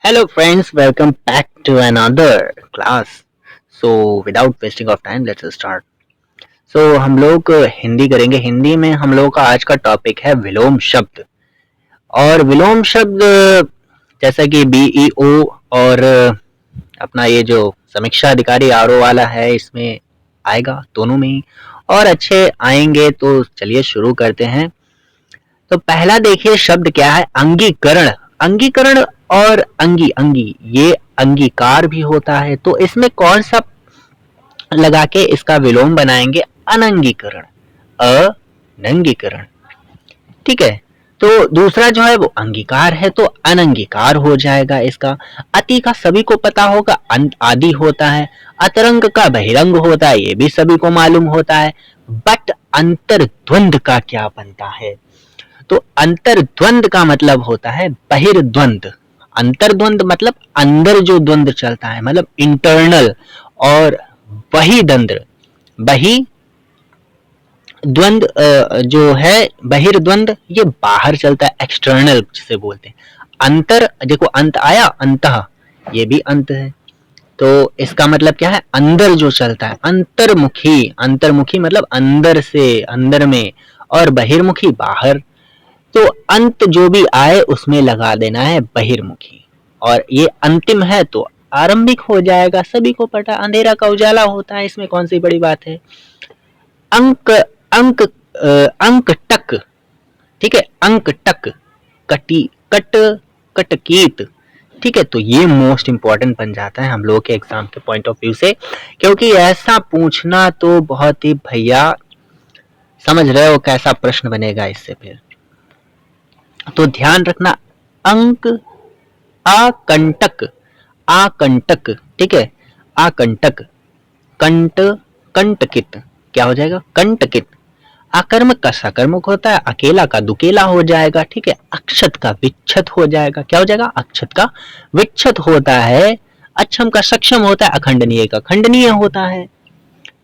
Hello friends, welcome back to another class. So without wasting of time, let's start. हम लोग हिंदी करेंगे। हिंदी में हम लोग का आज का टॉपिक है विलोम शब्द। और विलोम शब्द जैसा कि बीईओ और अपना ये जो समीक्षा अधिकारी आरओ वाला है इसमें आएगा दोनों में ही, और अच्छे आएंगे। तो चलिए शुरू करते हैं। तो पहला देखिए शब्द क्या है, अंगीकरण। अंगीकरण और अंगी अंगी ये अंगीकार भी होता है, तो इसमें कौन सा लगा के इसका विलोम बनाएंगे, अनंगीकरण, अनंगीकरण। ठीक है, तो दूसरा जो है वो अंगीकार है तो अनंगीकार हो जाएगा इसका। अति का सभी को पता होगा, आदि होता है। अतरंग का बहिरंग होता है, ये भी सभी को मालूम होता है। बट अंतर्द्वंद का क्या बनता है? तो अंतर्द्वंद का मतलब होता है बहिर्द्वंद। अंतर्द्वंद मतलब अंदर जो द्वंद चलता है, मतलब इंटरनल। और बहिर्द्वंद, बहि द्वंद जो है बहिर्द्वंद, ये बाहर चलता है, एक्सटर्नल जिसे बोलते हैं। अंतर, देखो अंत आया, अंतः, ये भी अंत है। तो इसका मतलब क्या है, अंदर जो चलता है, अंतर्मुखी। अंतर्मुखी मतलब अंदर से, अंदर में, और बहिर्मुखी बाहर। तो अंत जो भी आए उसमें लगा देना है बहिर्मुखी। और ये अंतिम है तो आरंभिक हो जाएगा, सभी को पता, अंधेरा का उजाला होता है, इसमें कौन सी बड़ी बात है। अंक, अंक, अंक टक। ठीक है, अंक टक, कटी, कट, कटकीत। ठीक है, तो ये मोस्ट इंपॉर्टेंट बन जाता है हम लोगों के एग्जाम के पॉइंट ऑफ व्यू से, क्योंकि ऐसा पूछना तो बहुत ही, भैया समझ रहे हो कैसा प्रश्न बनेगा इससे फिर। तो ध्यान रखना, अंक, आकंटक, आकंटक। ठीक है, आकंटक, कंट, कंटकित, क्या हो जाएगा, कंटकित। आकर्मक का सकर्मक होता है, अकेला का दुकेला हो जाएगा। ठीक है, अक्षत का विच्छत हो जाएगा, क्या हो जाएगा, अक्षत का विच्छत होता है। अक्षम का सक्षम होता है, अखंडनीय का खंडनीय होता है।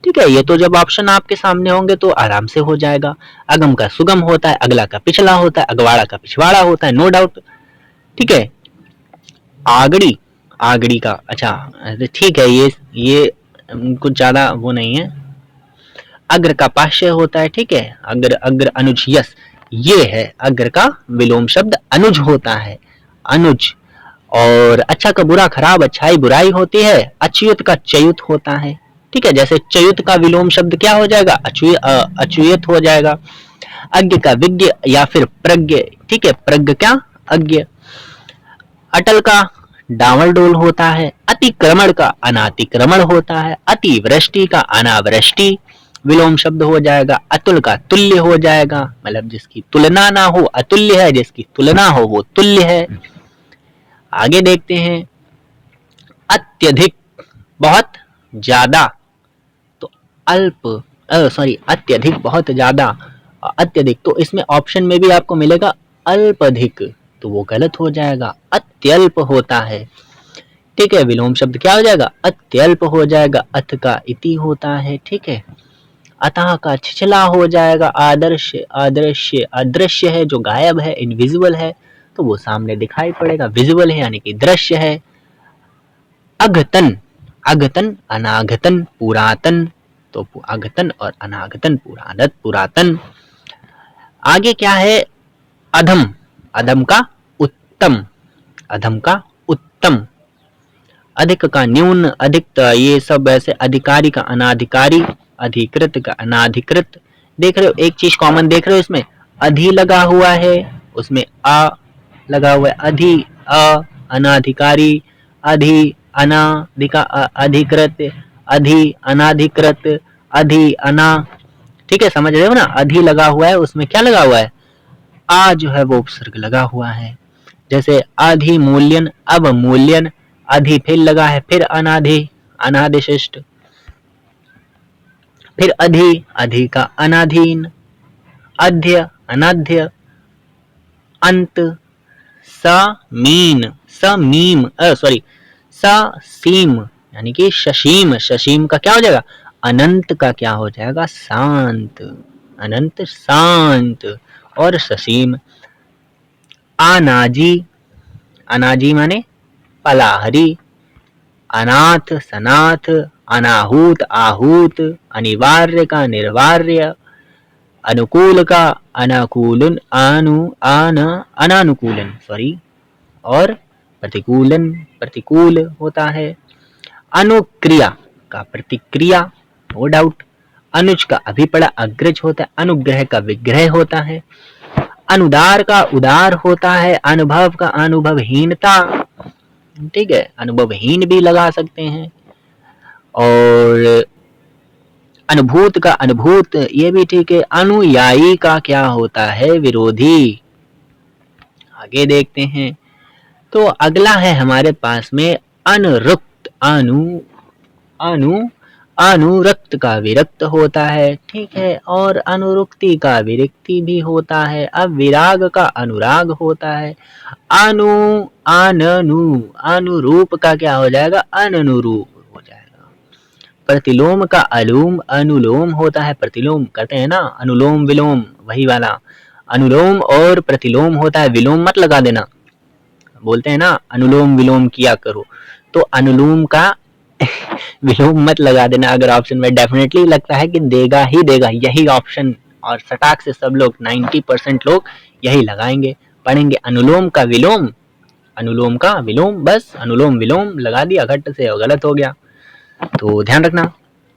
ठीक है, ये तो जब ऑप्शन आपके सामने होंगे तो आराम से हो जाएगा। अगम का सुगम होता है, अगला का पिछला होता है, अगवाड़ा का पिछवाड़ा होता है, नो डाउट। ठीक है, आगड़ी, आगड़ी का, अच्छा ठीक है, ये कुछ ज्यादा वो नहीं है। अग्र का पाश्य होता है। ठीक है, अग्र, अग्र, अनुज, यस, ये है अग्र का विलोम शब्द, अनुज होता है, अनुज। और अच्छा का बुरा, खराब, अच्छाई बुराई होती है। अच्युत का च्युत होता है। ठीक है, जैसे च्युत का विलोम शब्द क्या हो जाएगा, अच्युत हो जाएगा। अज्ञ का विज्ञ या फिर प्रज्ञ। ठीक है, प्रज्ञ क्या, अज्ञ। अटल का डांवरडोल होता है। अतिक्रमण का अनातिक्रमण होता है। अतिवृष्टि का अनावृष्टि विलोम शब्द हो जाएगा। अतुल का तुल्य हो जाएगा, मतलब जिसकी तुलना ना हो अतुल्य है, जिसकी तुलना हो वो तुल्य है। आगे देखते हैं, अत्यधिक, बहुत ज्यादा, तो अल्प, सॉरी अत्यधिक, बहुत ज्यादा, अत्यधिक, तो इसमें ऑप्शन में भी आपको मिलेगा अल्पधिक, तो वो गलत हो जाएगा, अत्यल्प होता है। ठीक है, विलोम शब्द क्या हो जाएगा, अत्यल्प हो जाएगा। अथ का इति होता है। ठीक है, अतः का छिछला हो जाएगा। आदर्श, अदृश्य, अदृश्य है जो गायब है, इनविजिबल है, तो वो सामने दिखाई पड़ेगा। विजिबल है यानी कि दृश्य है। अघतन, अघतन, अनाघतन, पुरातन, तो अघतन और अनाघतन, पुरातन। आगे क्या है, अधम, अधम का उत्तम, अधम का उत्तम। अधिक का न्यून, अधिक, ये सब ऐसे। अधिकारी का अनाधिकारी, अधिकृत का अनाधिकृत। देख रहे हो एक चीज कॉमन देख रहे हो, इसमें अधि लगा हुआ है, उसमें आ लगा हुआ है। अधि, अनाधिकारी, अधि, अधिकृत, अधि, अनाधिकृत, अधि, अना। ठीक है, समझ रहे हो ना, अधि लगा हुआ है, उसमें क्या लगा हुआ है, आ जो है वो उपसर्ग लगा हुआ है। जैसे अधिमूल्यन, अवमूल्यन, अधि फिर लगा है, फिर अनाधि, अनादिशिष्ट, फिर अधि, अधि का अनाधीन, अध्य, अनाध्य, अंत, समीन, समीम, सॉरी ससीम, यानी कि शशीम। शशीम का क्या हो जाएगा, अनंत का क्या हो जाएगा, शांत, अनंत शांत। और ससीम। अनाजी, अनाजी माने पलाहरी, अनाथ सनाथ, अनाहूत आहूत, अनिवार्य का निर्वार्य, अनुकूल का अनाकूलन अनानुकूलन और प्रतिकूलन प्रतिकूल होता है। अनुक्रिया का प्रतिक्रिया, नो डाउट। अनुज का अभिपड़ा अग्रज होता है, अनुग्रह का विग्रह होता है। अनुदार का उदार होता है, अनुभव का अनुभवहीनता, ठीक है, अनुभवहीन भी लगा सकते हैं। और अनुभूत का अनुभूत, ये भी ठीक है। अनुयायी का क्या होता है? विरोधी। आगे देखते हैं। तो अगला है हमारे पास में अनुरुक्त। अनुरक्त का विरक्त होता है, ठीक है, और अनुरुक्ति का विरक्ति भी होता है। अब विराग का अनुराग होता है। अनुरूप का क्या हो जाएगा? अनुरूप हो जाएगा। प्रतिलोम का अनुलोम होता है। प्रतिलोम करते हैं ना, अनुलोम विलोम, वही वाला। अनुलोम और प्रतिलोम होता है, विलोम मत लगा देना। बोलते हैं ना अनुलोम विलोम किया करो, तो अनुलोम का विलोम मत लगा देना। अगर ऑप्शन में डेफिनेटली लगता है कि देगा ही देगा यही ऑप्शन, और सटाक से सब लोग 90% लोग यही लगाएंगे, पढ़ेंगे अनुलोम का विलोम, अनुलोम का विलोम, बस अनुलोम विलोम लगा दिया, घट से गलत हो गया, तो ध्यान रखना।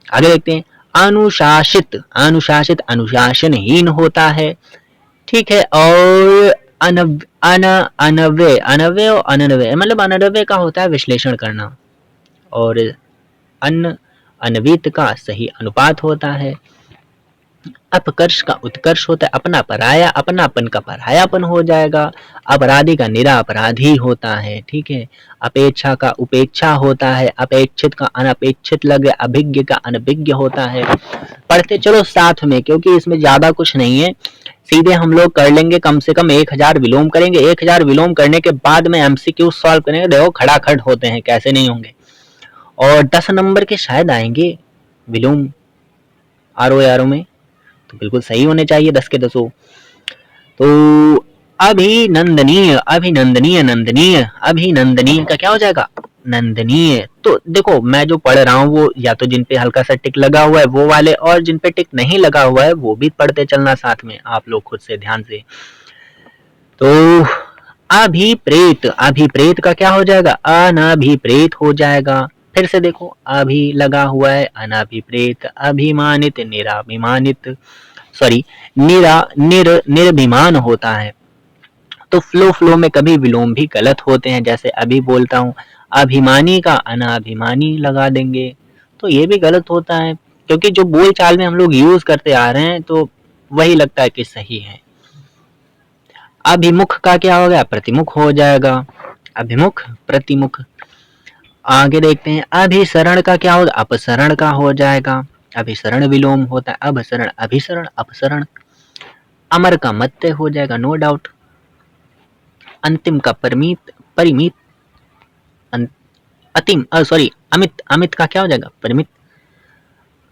आगे देखते हैं। अनुशासित, अनुशासित अनुशासनहीन होता है, ठीक है। और अनव्य, अनव्य और अनन्वय, मतलब अनन्वय का होता है विश्लेषण करना, और अन्वित का सही अनुपात होता है। अपकर्ष का उत्कर्ष होता है, अपना पराया, अपनापन का परायापन हो जाएगा। अपराधी का निरापराधी होता है, ठीक है। अपेक्षा का उपेक्षा होता है, अपेक्षित का अनपेक्षित लगे, अभिज्ञ का अनभिज्ञ होता है। पढ़ते चलो साथ में, क्योंकि इसमें ज्यादा कुछ नहीं है, सीधे हम लोग कर लेंगे। कम से कम 1000 विलोम करेंगे। 1000 विलोम करने के बाद में एमसीक्यू सॉल्व करेंगे। देखो खड़ाखड़ होते हैं, कैसे नहीं होंगे। और 10 नंबर के शायद आएंगे विलोम आरो में, तो बिल्कुल सही होने चाहिए 10 के 10। तो अभिनंदनीय, अभिनंदनीय, नंदनीय, अभिनंदनीय का क्या हो जाएगा? नंदनीय। तो देखो मैं जो पढ़ रहा हूँ वो या तो जिन पे हल्का सा टिक लगा हुआ है वो वाले, और जिन पे टिक नहीं लगा हुआ है वो भी पढ़ते चलना साथ में, आप लोग खुद से ध्यान से। तो अभिप्रेत, अभिप्रेत का क्या हो जाएगा? अनभिप्रेत हो जाएगा। फिर से देखो अभी लगा हुआ है, अनभिप्रेत। अभिमानित, निराभिमानित, सॉरी निर्भिमान होता है। तो फ्लो में कभी विलोम भी गलत होते हैं, जैसे अभी बोलता हूँ अभिमानी का अनाभिमानी लगा देंगे, तो ये भी गलत होता है, क्योंकि जो बोल चाल में हम लोग यूज करते आ रहे हैं तो वही लगता है कि सही है। अभिमुख का क्या हो गया? प्रतिमुख हो जाएगा। अभिमुख प्रतिमुख। आगे देखते हैं। अभिसरण का क्या होगा? अपसरण का हो जाएगा। अभिसरण विलोम होता है, अभिसरण अभिसरण अपसरण। अमर का मत्य हो जाएगा, नो डाउट। अंतिम का परिमित, परिमित, अतिम, सॉरी अमित, अमित का क्या हो जाएगा? परिमित।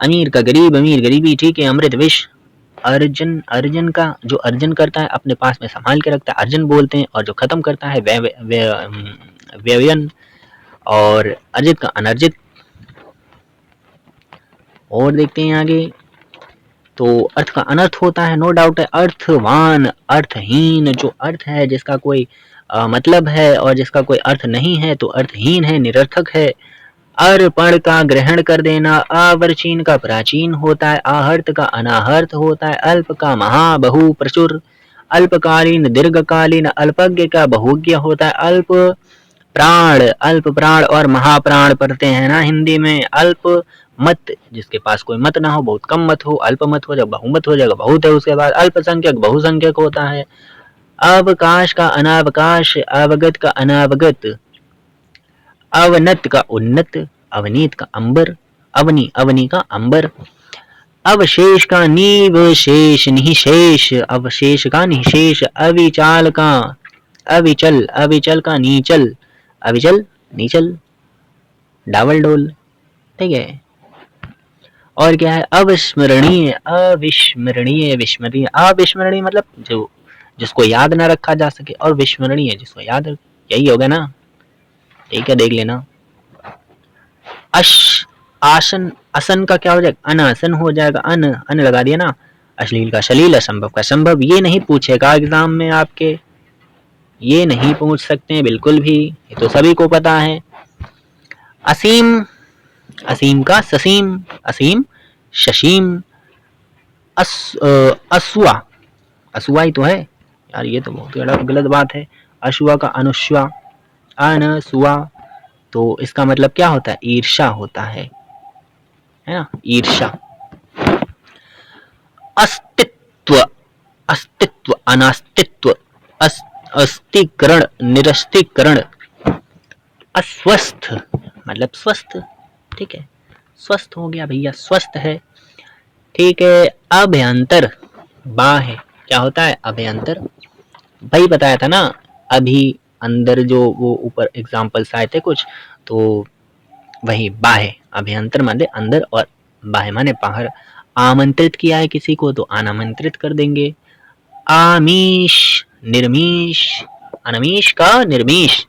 अमीर का गरीब, अमीर गरीबी, ठीक है। अमृत विष। अर्जन, अर्जन का जो अर्जन करता है अपने पास में संभाल के रखता है, अर्जन बोलते हैं। और जो खत्म करता है व्ययन। और अर्जित का अनर्जित। और देखते हैं आगे। तो अर्थ का अनर्थ होता है, नो डाउट है। अर्थवान, अर्थहीन, जो अर्थ है जिसका कोई मतलब है और जिसका कोई अर्थ नहीं है तो अर्थहीन है, निरर्थक है। अर्पण का ग्रहण कर देना। अवर्चीन का प्राचीन होता है। आहर्त का अनाहर्त होता है। अल्प का महा, बहु, प्रचुर। अल्पकालीन, दीर्घकालीन। अल्पज्ञ का बहुज्ञ होता है। अल्प प्राण, अल्प प्राण और महाप्राण पढ़ते हैं ना हिंदी में। अल्प मत, जिसके पास कोई मत ना हो, बहुत कम मत हो। अल्प मत हो जाएगा, बहुमत हो जाएगा, बहुत है उसके बाद। अल्पसंख्यक बहुसंख्यक होता है। अवकाश का अनावकाश। अवगत का अनावगत। अवनत का उन्नत। अवनीत का अंबर। अवनी, अवनी का अंबर। अवशेष का निवशेष, निशेष। अवशेष का निशेष। अविचाल का अविचल, अविचल का नीचल। अविचल, नीचल, डावल डोल, ठीक है। और क्या है? अविस्मरणीय, अविस्मरणीय, विस्मरणीय। अविस्मरणीय मतलब जो जिसको याद ना रखा जा सके, और विस्मरणीय जिसको याद, यही होगा ना। ठीक है, देख लेना। अश आसन, असन का क्या हो जाएगा, अनासन हो जाएगा, अन लगा दिया ना। अश्लील का शलील, असंभव का संभव, ये नहीं पूछेगा एग्जाम में आपके, ये नहीं पूछ सकते हैं बिल्कुल भी, ये तो सभी को पता है। असीम, असीम का ससीम, असीम शशीम। असुआ, असुआ ही तो है यार, ये तो बहुत गलत बात है। अशुआ का अनुस्वा, अनसुआ, तो इसका मतलब क्या होता है, ईर्षा होता है ना, ईर्षा। अस्तित्व, अस्तित्व अनास्तित्व, अस्तिकरण निरस्तीकरण। अस्वस्थ मतलब स्वस्थ, ठीक है, स्वस्थ हो गया भैया, स्वस्थ है, ठीक है। अभ्यंतर, बाह्य क्या होता है, अभ्यंतर, भाई बताया था ना अभी, अंदर जो वो ऊपर एग्जाम्पल्स आए थे कुछ, तो वही बाह्य, अभ्यंतर माने अंदर और बाह्य माने बाहर। आमंत्रित किया है किसी को तो अनामंत्रित कर देंगे। आमीश, निर्मीश, अनमीश का निर्मीश।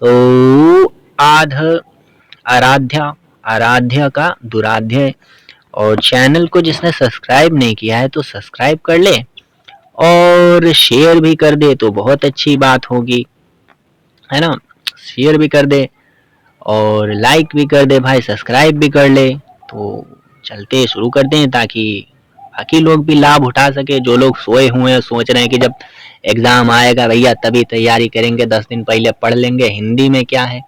तो आध, आराध्या, आराध्य का दुराध्य। और चैनल को जिसने सब्सक्राइब नहीं किया है तो सब्सक्राइब कर ले और शेयर भी कर दे तो बहुत अच्छी बात होगी, है ना। शेयर भी कर दे और लाइक भी कर दे भाई, सब्सक्राइब भी कर ले। तो चलते शुरू करते हैं ताकि बाकी लोग भी लाभ उठा सके। जो लोग सोए हुए हैं, सोच रहे हैं कि जब एग्जाम आएगा भैया तभी तैयारी करेंगे, 10 दिन पहले पढ़ लेंगे। हिंदी में क्या है,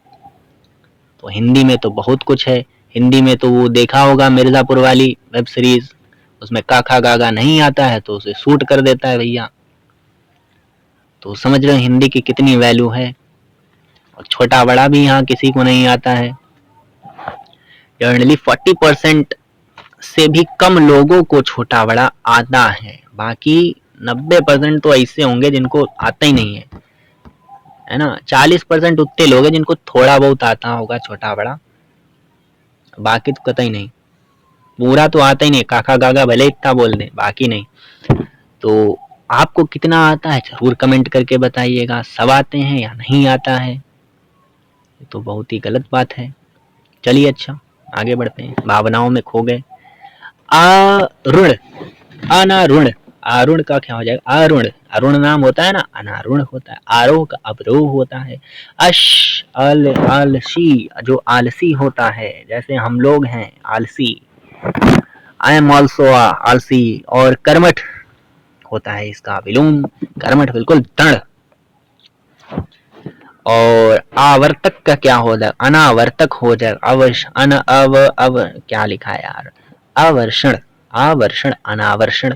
तो हिंदी में तो बहुत कुछ है। हिंदी में तो वो देखा होगा मिर्जापुर वाली वेब सीरीज, उसमें काका गागा नहीं आता है तो उसे शूट कर देता है भैया। तो समझ रहे हो हिंदी की कितनी वैल्यू है। और छोटा बड़ा भी यहाँ किसी को नहीं आता है। जनरली 40% से भी कम लोगों को छोटा बड़ा आता है, बाकी 90% तो ऐसे होंगे जिनको आता ही नहीं है ना। 40% उतने लोग हैं जिनको थोड़ा बहुत आता होगा छोटा बड़ा, बाकी तो कतई नहीं, पूरा तो आता ही नहीं। काका गागा भले इतना बोल दे, बाकी नहीं। तो आपको कितना आता है जरूर कमेंट करके बताइएगा। सब आते हैं या नहीं आता है, तो बहुत ही गलत बात है। चलिए अच्छा आगे बढ़ते हैं, भावनाओं में खो गए। अरुण, अनारुण, अरुण का क्या हो जाएगा, अरुण, अरुण नाम होता है ना, अनारुण होता है। आरोह का अवरोह होता है। अश, अल, आलसी, जो आलसी होता है, जैसे हम लोग हैं आलसी, आई एम ऑल्सो आलसी। और कर्मठ होता है इसका विलोम, कर्मठ बिल्कुल दृढ़। और आवर्तक का क्या हो जाएगा, अनावर्तक हो जाएगा। अवश, अन, अव क्या लिखा है यार, आवर्षण, आवर्षण, अनावर्षण।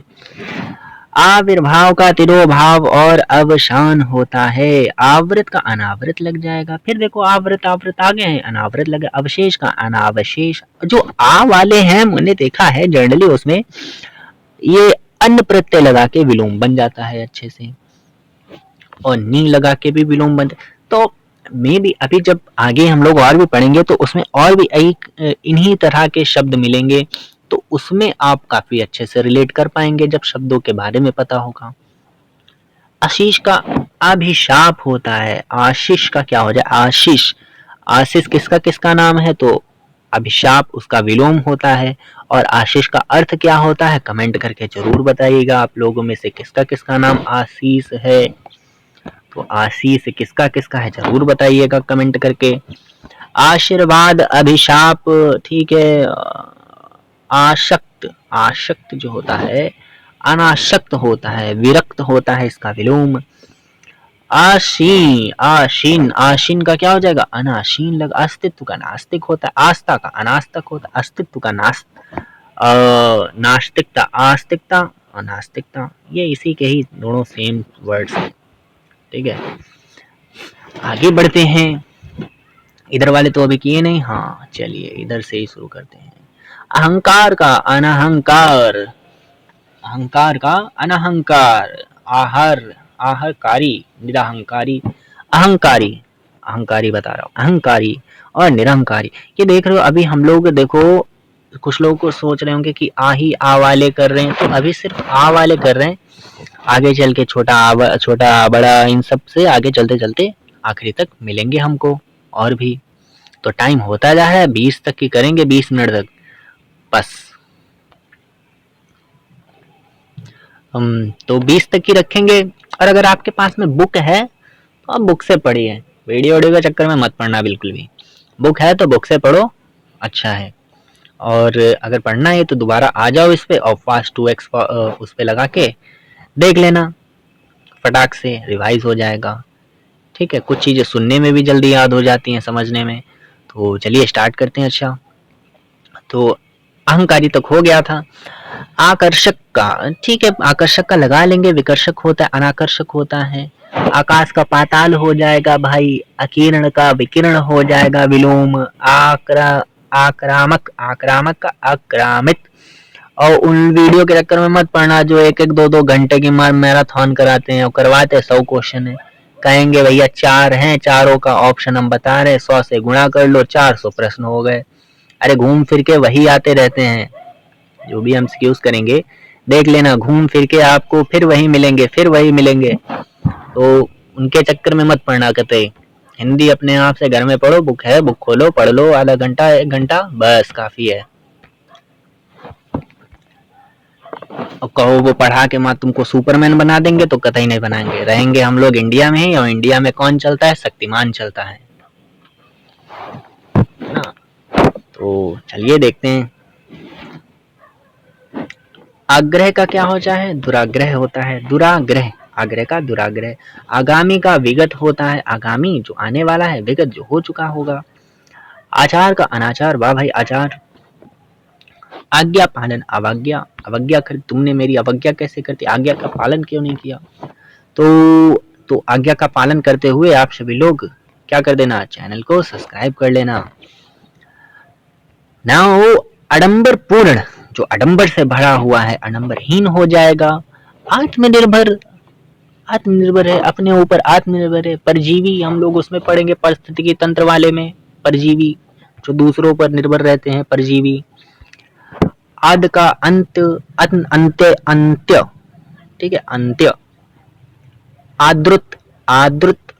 आविर्भाव का तिरोभाव और अवसान होता है। आवृत का अनावृत लग जाएगा। फिर देखो आवृत, आवृत आगे है, अनावृत लगे। अवशेष का अनावशेष। जो आ वाले हैं मैंने देखा है जनरली उसमें ये अन्न प्रत्यय लगा के विलोम बन जाता है अच्छे से, और नी लगा के भी विलोम बन। तो मे भी अभी जब आगे हम लोग और भी पढ़ेंगे तो उसमें और भी एक इन्हीं तरह के शब्द मिलेंगे, तो उसमें आप काफी अच्छे से रिलेट कर पाएंगे जब शब्दों के बारे में पता होगा। आशीष का अभिशाप होता है। आशीष का क्या हो जाए, आशीष, आशीष किसका किसका नाम है, तो अभिशाप उसका विलोम होता है। और आशीष का अर्थ क्या होता है, कमेंट करके जरूर बताइएगा आप लोगों में से किसका किसका नाम आशीष है। तो आशीष किसका किसका है जरूर बताइएगा कमेंट करके। आशीर्वाद, अभिशाप, ठीक है। आशक्त, आशक्त जो होता है अनाशक्त होता है, विरक्त होता है इसका विलोम। आशीन, आशीन, आशीन का क्या हो जाएगा, अनाशीन लग। अस्तित्व का नास्तिक होता है। आस्था का अनास्तिक होता है। अस्तित्व का नास्तिकता, आस्तिकता, अनास्तिकता, ये इसी के ही दोनों सेम वर्ड्स हैं, ठीक है। आगे बढ़ते हैं, इधर वाले तो अभी किए नहीं, हाँ चलिए इधर से ही शुरू करते हैं। अहंकार का अनहंकार, अहंकार का अनहंकार। आहर, आहरकारी, निरहंकारी, अहंकारी, अहंकारी बता रहा हूँ, अहंकारी और निरहंकारी। ये देख रहे हो अभी हम लोग देखो, कुछ लोग को सोच रहे होंगे कि आ ही आ वाले कर रहे हैं, तो अभी सिर्फ आ वाले कर रहे हैं। आगे चल के छोटा छोटा बड़ा इन सब से आगे चलते चलते आखिरी तक मिलेंगे हमको। और भी। तो टाइम होता जा रहा है, 20 तक की करेंगे, 20 मिनट तक बस। हम तो 20 तक की रखेंगे। और अगर आपके पास में बुक है तो आप बुक से पढ़िए, वीडियो वीडियो के चक्कर में मत पढ़ना बिल्कुल भी। बुक है तो बुक से पढ़ो, अच्छा है। और अगर पढ़ना है तो दोबारा आ जाओ इस पे और फास्ट 2x उस पे लगा के देख लेना, फटाक से रिवाइज हो जाएगा। ठीक है, कुछ चीज़ें सुनने में भी जल्दी याद हो जाती हैं, समझने में। तो चलिए स्टार्ट करते हैं। अच्छा, तो अहंकारी तक हो गया था। आकर्षक का, ठीक है, आकर्षक का लगा लेंगे। विकर्षक होता है, अनाकर्षक होता है। आकाश का पाताल हो जाएगा भाई, अकीर्ण का विकीर्ण हो जाएगा, विलोम। आक्रामक, आक्रामक का आक्रामित। और उन वीडियो के चक्कर में मत पढ़ना जो एक एक दो दो घंटे की मैराथन कराते हैं और करवाते हैं। 100 क्वेश्चन है, कहेंगे भैया 4 हैं, चारों का ऑप्शन हम बता रहे हैं, 100 से गुणा कर लो, 400 प्रश्न हो गए। अरे घूम फिर के वही आते रहते हैं, जो भी एमसीक्यूज करेंगे देख लेना, घूम फिर के आपको फिर वही मिलेंगे, फिर वही मिलेंगे। तो उनके चक्कर में मत पढ़ना कतई। हिंदी अपने आप से घर में पढ़ो, बुक है, बुक खोलो, पढ़ लो, आधा घंटा 1 घंटा बस काफी है। और कहो वो पढ़ा के माँ तुमको सुपरमैन बना देंगे तो कतई नहीं बनाएंगे। रहेंगे हम लोग इंडिया में ही, और इंडिया में कौन चलता है? शक्तिमान चलता है ना। तो चलिए देखते हैं। आग्रह का क्या होता है? दुराग्रह होता है। दुराग्रह, आग्रह का दुराग्रह। आगामी का विगत होता है, आगामी जो आने वाला है, विगत जो हो चुका होगा। आचार का अनाचार, वाह भाई आचार। आज्ञा पालन, अवज्ञा, अवज्ञा कर, तुमने मेरी अवज्ञा कैसे करती, आज्ञा का पालन क्यों नहीं किया। तो आज्ञा का पालन करते हुए आप सभी लोग क्या कर देना, चैनल को सब्सक्राइब कर लेना। नाउ आडंबर पूर्ण, जो आडंबर से भरा हुआ है, आडंबरहीन हो जाएगा। आत्मनिर्भर, आत्मनिर्भर है, अपने ऊपर आत्मनिर्भर है। परजीवी, हम लोग उसमें पढ़ेंगे पारिस्थितिकी तंत्र वाले में, परजीवी जो दूसरों पर निर्भर रहते हैं, परजीवी। आद का अंत, अंत्य, अंत्य, ठीक है, अंत्य। आदृत, आदृत,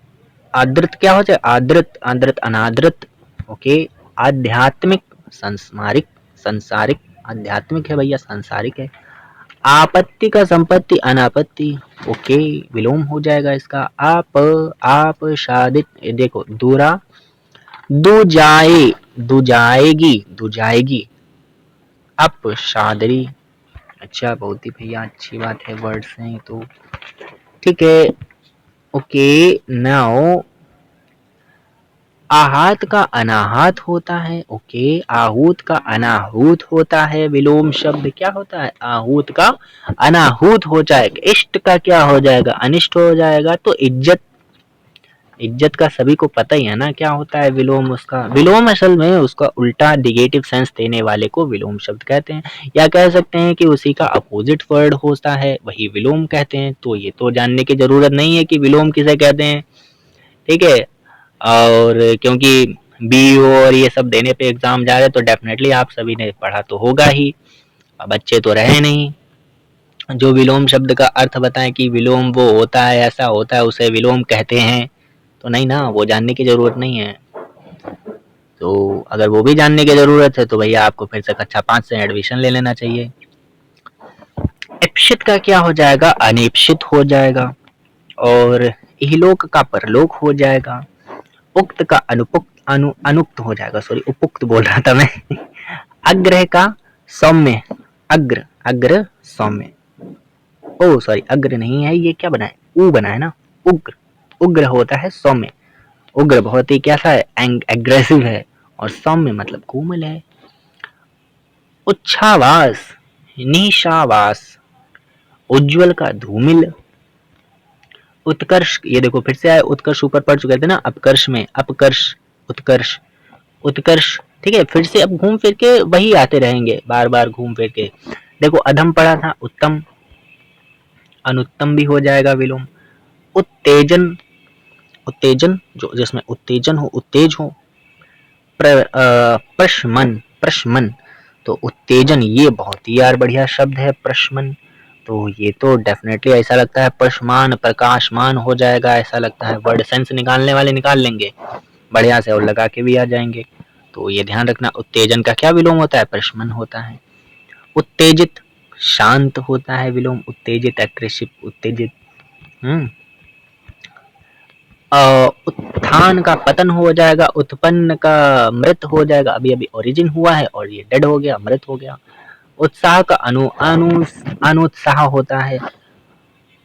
आदृत क्या हो जाए, आदृत, आदृत, अनादृत, ओके। आध्यात्मिक, संस्मारिक, संसारिक, आध्यात्मिक है भैया, संसारिक है। आपत्ति का संपत्ति, अनापत्ति, ओके, विलोम हो जाएगा इसका। आप शादित, देखो दूरा, दुजाए, दुजाएगी, दुजाएगी। अपशादरी, अच्छा, बहुत ही भैया अच्छी बात है, वर्ड्स हैं तो ठीक है, ओके। नाउ आहत का अनाहत होता है, ओके। आहूत का अनाहूत होता है, विलोम शब्द क्या होता है, आहूत का अनाहूत हो जाएगा। इष्ट का क्या हो जाएगा, अनिष्ट हो जाएगा। तो इज्जत, इज्जत का सभी को पता ही है ना क्या होता है विलोम। उसका विलोम असल में उसका उल्टा निगेटिव सेंस देने वाले को विलोम शब्द कहते हैं, या कह सकते हैं कि उसी का अपोजिट वर्ड होता है, वही विलोम कहते हैं। तो ये तो जानने की जरूरत नहीं है कि विलोम किसे कहते हैं, ठीक है। और क्योंकि बीओ और ये सब देने पे एग्जाम जा रहे तो डेफिनेटली आप सभी ने पढ़ा तो होगा ही, बच्चे तो रहे नहीं जो विलोम शब्द का अर्थ बताएं कि विलोम वो होता है, ऐसा होता है, उसे विलोम कहते हैं। तो नहीं ना, वो जानने की जरूरत नहीं है। तो अगर वो भी जानने की जरूरत है तो भैया आपको फिर से कक्षा 5 से एडमिशन ले लेना चाहिए। इप्सित का क्या हो जाएगा, अनिप्सित हो जाएगा। और इहलोक का परलोक हो जाएगा। उक्त का अनुपुक्त, अनुक्त हो जाएगा, सॉरी उपुक्त बोल रहा था मैं। अग्रह का सौम्य, अग्र, अग्र सौम्य, ओ सॉरी अग्र नहीं है, ये क्या बना है, ऊ बना है ना, उग्र, उग्र होता है सौम्य। उग्र बहुत ही कैसा है, एग्रेसिव है, और सौम्य मतलब कोमल है। उच्छावास, निशावास, उज्ज्वल का धूमिल। उत्कर्ष, ये देखो फिर से आया, उत्कर्ष ऊपर पढ़ चुके थे ना, अपकर्ष में, अपकर्ष, उत्कर्ष, उत्कर्ष, ठीक है। फिर से अब घूम फिर के वही आते रहेंगे, बार बार घूम फिर के। देखो अधम पढ़ा था, उत्तम, अनुत्तम भी हो जाएगा विलोम। उत्तेजन, उत्तेजन जो जिसमें उत्तेजन हो, उत्तेज हो। प्रशमन, प्रशमन, तो उत्तेजन ये बहुत ही यार बढ़िया शब्द है, प्रशमन। तो ये तो डेफिनेटली ऐसा लगता है प्रशमान, प्रकाशमान हो जाएगा, ऐसा लगता है। वर्ड सेंस निकालने वाले निकाल लेंगे, बढ़िया से और लगा के भी आ जाएंगे। तो ये ध्यान रखना, उत्तेजन का क्या विलोम होता है? प्रशमन होता है। उत्तेजित शांत होता है विलोम, उत्तेजित एग्रेसिव, उत्तेजित। उत्थान का पतन हो जाएगा, उत्पन्न का मृत हो जाएगा, अभी अभी ओरिजिन हुआ है और ये डेड हो गया, मृत हो गया। उत्साह का अनुत्साह होता है।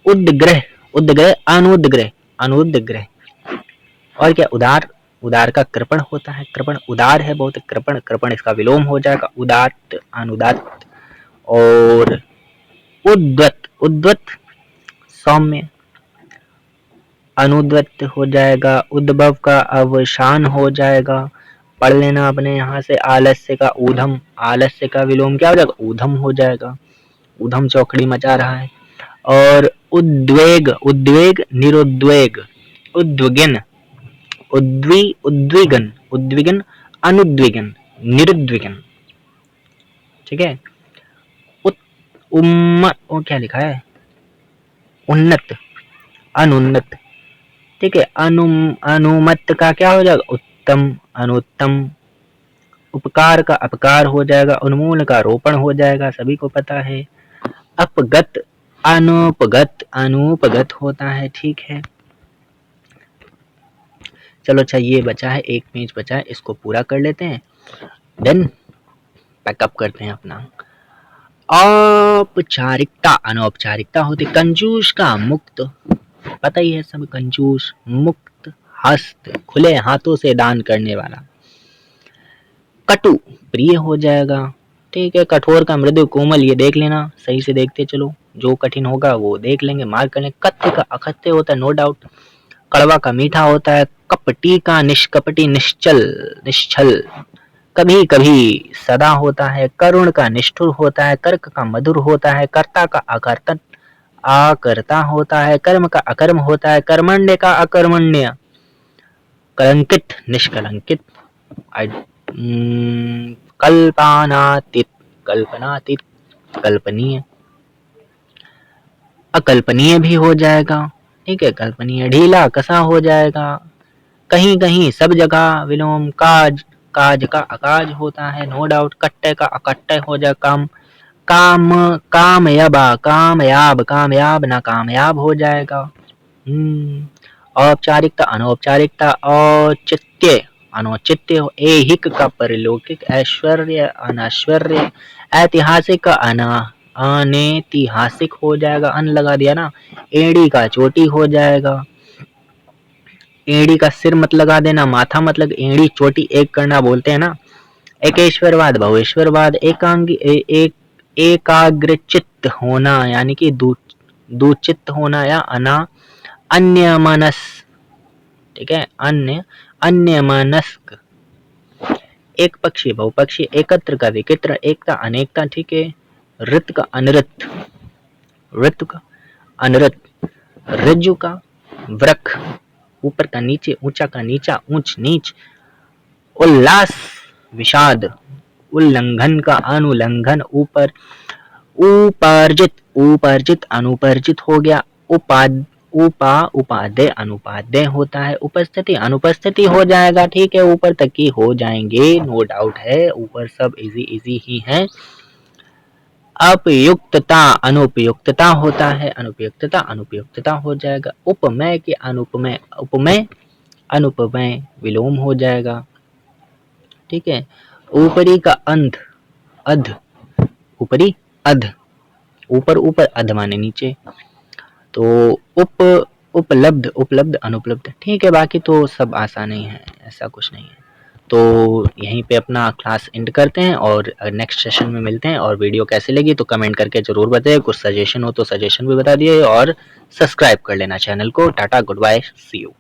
उद्ग्रह, उद्ग्रह, अनुद्ग्रह, अनुद्ग्रह। और क्या? उदार, उदार का कृपण होता है, कृपण, उदार है बहुत, कृपण, कृपण इसका विलोम हो जाएगा, उदात्त, अनुदात्त। और उद्वत, उद्वत सौम्य, अनुद्वत हो जाएगा, उद्भव का अवसान हो जाएगा। पढ़ लेना अपने यहाँ से, आलस्य का ऊधम, आलस्य का विलोम क्या हो जाएगा? ऊधम हो जाएगा, ऊधम चौकड़ी मचा रहा है। और उद्वेग, उद्वेग, निरुद्वेग, उद्विग्न, उद्विग्न, उद्विग्न, अनुद्विग्न, निरुद्विग्न। ठीक है। वो क्या लिखा है? उन्नत, अनुन्नत। ठीक है। अनुमत का क्या हो जाएगा? उत्तम, अनुत्तम। उपकार का अपकार हो जाएगा, उन्मूलन का रोपण हो जाएगा, सभी को पता है। अपगत, अनुपगत, अनुपगत होता है। ठीक है। चलो अच्छा, ये बचा है, एक पेज बचा है, इसको पूरा कर लेते हैं, देन पैकअप करते हैं अपना। औपचारिकता, अनौपचारिकता होती, कंजूस का मुक्त, पता ही है सब, कंजूस, मुक्त, हस्त, खुले हाथों से दान करने वाला। कटु, प्रिय हो जाएगा। ठीक है। कठोर का मृदु, कोमल, ये देख लेना, सही से देखते चलो, जो कठिन होगा वो देख लेंगे, मार्क कर लेंगे। कत्य का अकथ्य होता है, नो डाउट। कड़वा का मीठा होता है। कपटी का निष्कपटी, निश्चल, निश्चल। कभी कभी सदा होता है। करुण का निष्ठुर होता है। कर्क का मधुर होता है। कर्ता का अकर्तन, आकर्ता होता है। कर्म का अकर्म होता है। कर्मण्य का अकर्मण्य। कलंकित, निष्कलंकित। कल्पनातीत, कल्पनातीत, कल्पनीय। अकल्पनीय भी हो जाएगा। ठीक है। कल्पनीय, ढीला, कसा हो जाएगा। कहीं कहीं, सब जगह विलोम। काज, काज का अकाज होता है, नो डाउट। कट्टे का अकट्टे हो जाए। काम, काम, कामयाबा, कामयाब, कामयाब ना कामयाब हो जाएगा। औपचारिकता, अनौपचारिकता। औचित्य, अनौचित्य। ऐहिक का परिलौकिक, ऐश्वर्य, अनैश्वर्य। ऐतिहासिक का अनैतिहासिक हो जाएगा, अन लगा दिया ना। एड़ी का चोटी हो जाएगा। एड़ी का सिर मत लगा देना, माथा मतलब एड़ी चोटी एक करना बोलते हैं ना। एकेश्वरवाद, बहुश्वरवाद। एकांगी, एक एकाग्रचित्त होना, यानी कि दुचित्त होना, या अन्यमनस। ठीक है। अन्यमनस्क। एक पक्षी, बहुपक्षी। एकत्र का विचित्र, एकता, अनेकता। ठीक है। ऋत का अनृत, ऋतु का अनृत। रज्जु का वृक, ऊपर का नीचे, ऊंचा का नीचा, ऊंच नीच। उल्लास, विषाद। उल्लंघन का अनुलंघन, ऊपर। उपार्जित, उपार्जित, अनुपर्जित हो गया। उपादेय, अनुपादेय होता है। उपस्थिति, अनुपस्थिति हो जाएगा। ठीक है। ऊपर तक ही हो जाएंगे, नो डाउट है, ऊपर सब इजी इजी ही है। अपयुक्तता, अनुपयुक्तता होता है। अनुपयुक्तता, अनुपयुक्तता हो जाएगा। उपमेय के अनुपमेय, उपमेय, अनुपमेय विलोम हो जाएगा। ठीक है। ऊपरी का अंध, अध, ऊपरी, अध, ऊपर, ऊपर, अध माने नीचे। तो उपलब्ध, उपलब्ध, अनुपलब्ध। ठीक है। बाकी तो सब आसान ही है, ऐसा कुछ नहीं है। तो यहीं पे अपना क्लास एंड करते हैं और नेक्स्ट सेशन में मिलते हैं। और वीडियो कैसे लगी तो कमेंट करके ज़रूर बताइए, कुछ सजेशन हो तो सजेशन भी बता दिए और सब्सक्राइब कर लेना चैनल को। Tata, goodbye, see you.